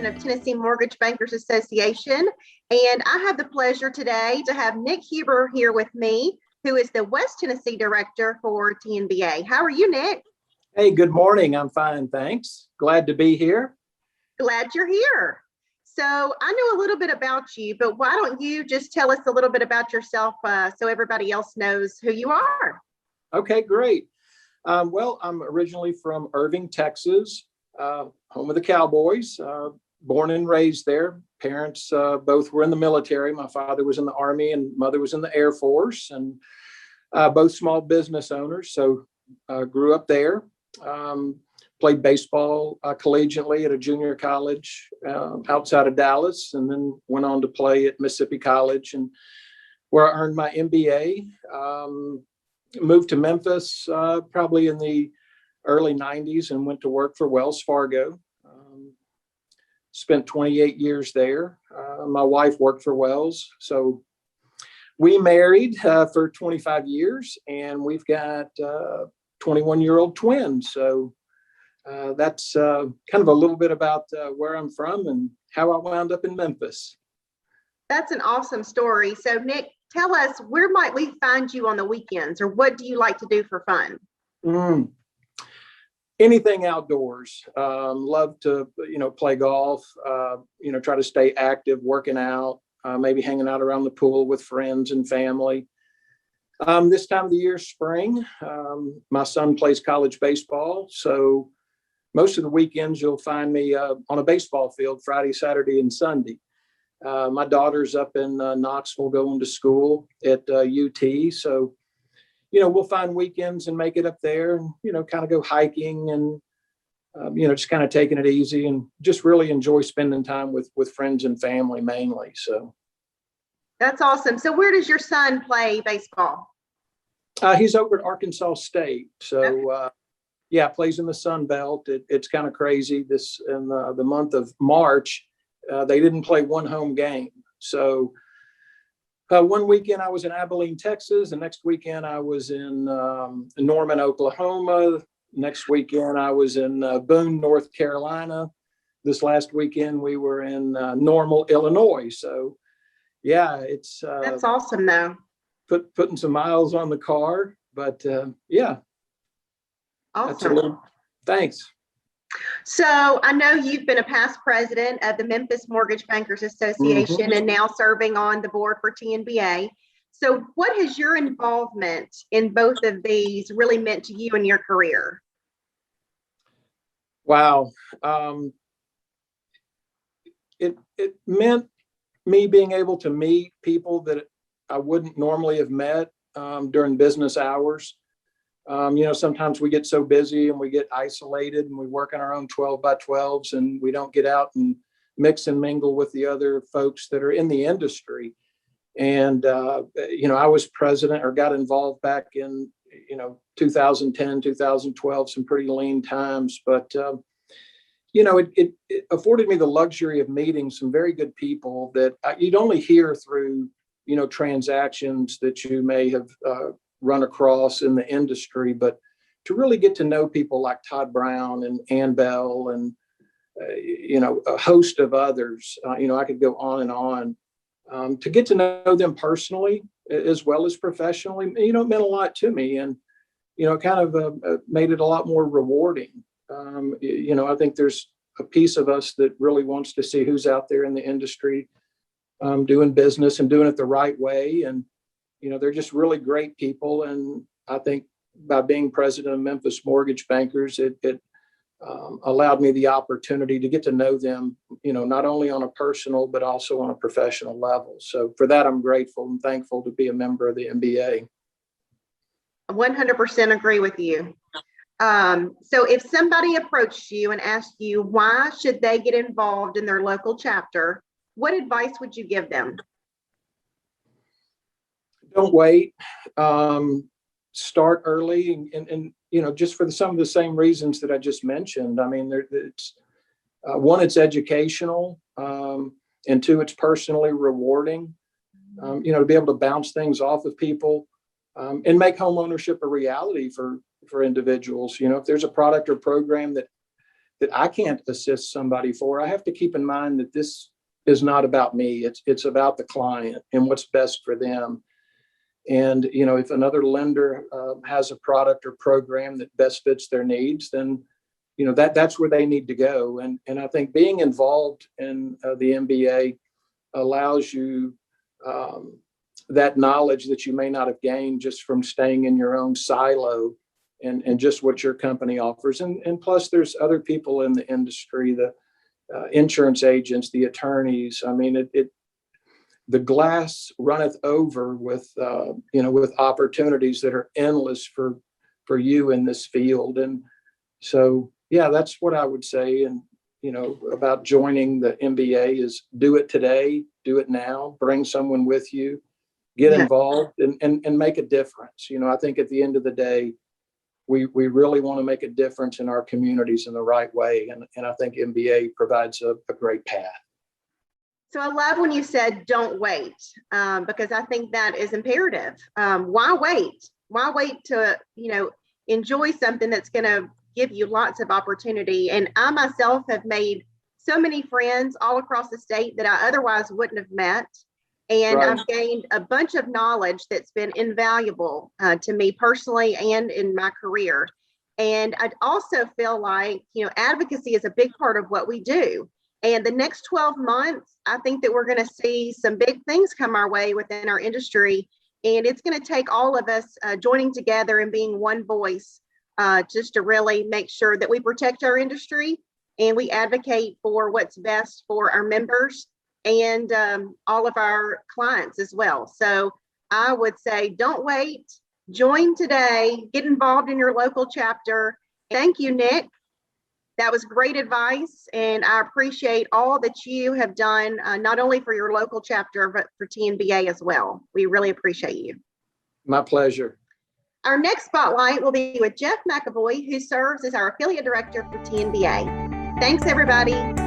president of Tennessee Mortgage Bankers Association, and I have the pleasure today to have Nick Huber here with me, who is the West Tennessee director for TNBA. How are you, Nick? Hey, good morning. I'm fine, thanks. Glad to be here. Glad you're here. So I know a little bit about you, but why don't you just tell us a little bit about yourself so everybody else knows who you are? Okay, great. Well, I'm originally from Irving, Texas, home of the Cowboys, born and raised there. Parents both were in the military. My father was in the Army and mother was in the Air Force, and both small business owners. So grew up there. Played baseball collegiately at a junior college outside of Dallas, and then went on to play at Mississippi College, and where I earned my MBA. Moved to Memphis probably in the early 90s and went to work for Wells Fargo. Spent 28 years there. My wife worked for Wells. So we married for 25 years, and we've got 21-year-old twins. So that's kind of a little bit about where I'm from and how I wound up in Memphis. That's an awesome story. So Nick, tell us, where might we find you on the weekends, or what do you like to do for fun? Anything outdoors. Love to, play golf, try to stay active, working out, maybe hanging out around the pool with friends and family. This time of the year, spring, my son plays college baseball. So most of the weekends you'll find me on a baseball field Friday, Saturday, and Sunday. My daughter's up in Knoxville going to school at UT. So, we'll find weekends and make it up there and, kind of go hiking and, just kind of taking it easy and just really enjoy spending time with friends and family mainly. So. That's awesome. So where does your son play baseball? He's over at Arkansas State. So, plays in the Sun Belt. It's kind of crazy. This in the month of March, they didn't play one home game. So one weekend I was in Abilene, Texas. The next weekend I was in Norman, Oklahoma. Next weekend I was in Boone, North Carolina. This last weekend we were in Normal, Illinois. So it's that's awesome though. Putting some miles on the car, but awesome. Thanks. So I know you've been a past president of the Memphis Mortgage Bankers Association and now serving on the board for TNBA. So what has your involvement in both of these really meant to you and your career? Wow. It meant me being able to meet people that I wouldn't normally have met during business hours. Sometimes we get so busy and we get isolated and we work on our own 12 by 12s and we don't get out and mix and mingle with the other folks that are in the industry. And, I was president or got involved back in, 2010, 2012, some pretty lean times, but, it afforded me the luxury of meeting some very good people that you'd only hear through, transactions that you may have run across in the industry, but to really get to know people like Todd Brown and Ann Bell and, a host of others, I could go on and on, to get to know them personally as well as professionally, it meant a lot to me. And, it kind of made it a lot more rewarding. I think there's a piece of us that really wants to see who's out there in the industry doing business and doing it the right way. And, they're just really great people. And I think by being president of Memphis Mortgage Bankers, it allowed me the opportunity to get to know them, not only on a personal, but also on a professional level. So for that, I'm grateful and thankful to be a member of the MBA. 100% agree with you. So if somebody approached you and asked you, why should they get involved in their local chapter, what advice would you give them? Don't wait. Start early, and just for some of the same reasons that I just mentioned. I mean, it's one, it's educational, and two, it's personally rewarding. To be able to bounce things off of people, and make home ownership a reality for individuals. If there's a product or program that that I can't assist somebody for, I have to keep in mind that this is not about me. It's about the client and what's best for them. And, you know, if another lender has a product or program that best fits their needs, then, you know, that's where they need to go. And I think being involved in the MBA allows you that knowledge that you may not have gained just from staying in your own silo and just what your company offers. And plus, there's other people in the industry, the insurance agents, the attorneys. I mean, the glass runneth over with, you know, with opportunities that are endless for you in this field. And so, yeah, that's what I would say. And, you know, about joining the MBA is do it today, do it now, bring someone with you, get involved and make a difference. You know, I think at the end of the day, we really want to make a difference in our communities in the right way. And I think MBA provides a great path. So I love when you said, don't wait, because I think that is imperative. Why wait? Why wait to, you know, enjoy something that's going to give you lots of opportunity? And I myself have made so many friends all across the state that I otherwise wouldn't have met. And Right. I've gained a bunch of knowledge that's been invaluable to me personally and in my career. And I also feel like, you know, advocacy is a big part of what we do. And the next 12 months, I think that we're going to see some big things come our way within our industry. And it's going to take all of us joining together and being one voice just to really make sure that we protect our industry and we advocate for what's best for our members and all of our clients as well. So I would say, don't wait, join today, get involved in your local chapter. Thank you, Nick. That was great advice. And I appreciate all that you have done, not only for your local chapter, but for TNBA as well. We really appreciate you. My pleasure. Our next spotlight will be with Jeff McAvoy, who serves as our affiliate director for TNBA. Thanks, everybody.